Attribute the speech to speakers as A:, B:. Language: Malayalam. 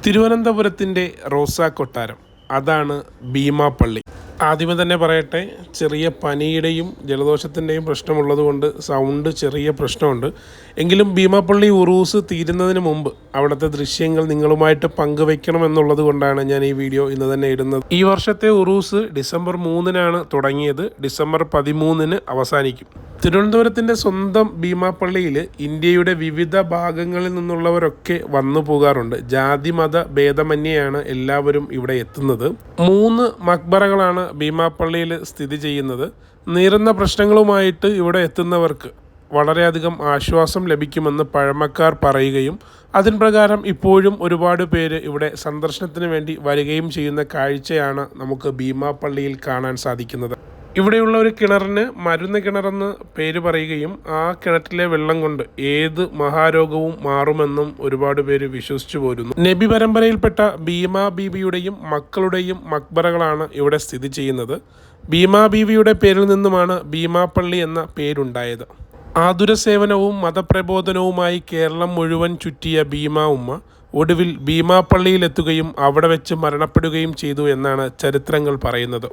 A: തിരുവനന്തപുരത്തിൻ്റെ റോസാ കൊട്ടാരം, അതാണ് ഭീമാപ്പള്ളി. ആദ്യമേ തന്നെ പറയട്ടെ, ചെറിയ പനിയുടെയും ജലദോഷത്തിൻ്റെയും പ്രശ്നമുള്ളതുകൊണ്ട് സൗണ്ട് ചെറിയ പ്രശ്നമുണ്ട്. എങ്കിലും ഭീമാപ്പള്ളി ഉറൂസ് തീരുന്നതിന് മുമ്പ് അവിടുത്തെ ദൃശ്യങ്ങൾ നിങ്ങളുമായിട്ട് പങ്കുവെക്കണമെന്നുള്ളത് കൊണ്ടാണ് ഞാൻ ഈ വീഡിയോ ഇന്ന് തന്നെ ഇടുന്നത്. ഈ വർഷത്തെ ഉറൂസ് ഡിസംബർ 3-നാണ് തുടങ്ങിയത്, ഡിസംബർ 13-ന് അവസാനിക്കും. തിരുവനന്തപുരത്തിൻ്റെ സ്വന്തം ഭീമാപ്പള്ളിയിൽ ഇന്ത്യയുടെ വിവിധ ഭാഗങ്ങളിൽ നിന്നുള്ളവരൊക്കെ വന്നു പോകാറുണ്ട്. ജാതി മത ഭേദമന്യെയാണ് എല്ലാവരും ഇവിടെ എത്തുന്നത്. 3 മക്ബറകളാണ് ഭീമാപ്പള്ളിയിൽ സ്ഥിതി ചെയ്യുന്നത്. നീറുന്ന പ്രശ്നങ്ങളുമായിട്ട് ഇവിടെ എത്തുന്നവർക്ക് വളരെയധികം ആശ്വാസം ലഭിക്കുമെന്ന് പഴമക്കാർ പറയുകയും അതിൻ പ്രകാരം ഇപ്പോഴും ഒരുപാട് പേര് ഇവിടെ സന്ദർശനത്തിന് വേണ്ടി വരികയും ചെയ്യുന്ന കാഴ്ചയാണ് നമുക്ക് ഭീമാപ്പള്ളിയിൽ കാണാൻ സാധിക്കുന്നത്. ഇവിടെയുള്ള ഒരു കിണറിന് മരുന്ന് കിണറെന്ന് പേര് പറയുകയും ആ കിണറ്റിലെ വെള്ളം കൊണ്ട് ഏത് മഹാരോഗവും മാറുമെന്നും ഒരുപാട് പേര് വിശ്വസിച്ചു പോരുന്നു. നബി പരമ്പരയിൽപ്പെട്ട ഭീമാ ബീവിയുടെയും മക്കളുടെയും മക്ബറകളാണ് ഇവിടെ സ്ഥിതി ചെയ്യുന്നത്. ഭീമാ ബീവിയുടെ പേരിൽ നിന്നുമാണ് ഭീമാപ്പള്ളി എന്ന പേരുണ്ടായത്. ആതുര സേവനവും മതപ്രബോധനവുമായി കേരളം മുഴുവൻ ചുറ്റിയ ഭീമാ ഉമ്മ ഒടുവിൽ ഭീമാപ്പള്ളിയിലെത്തുകയും അവിടെ വെച്ച് മരണപ്പെടുകയും ചെയ്തു എന്നാണ് ചരിത്രങ്ങൾ പറയുന്നത്.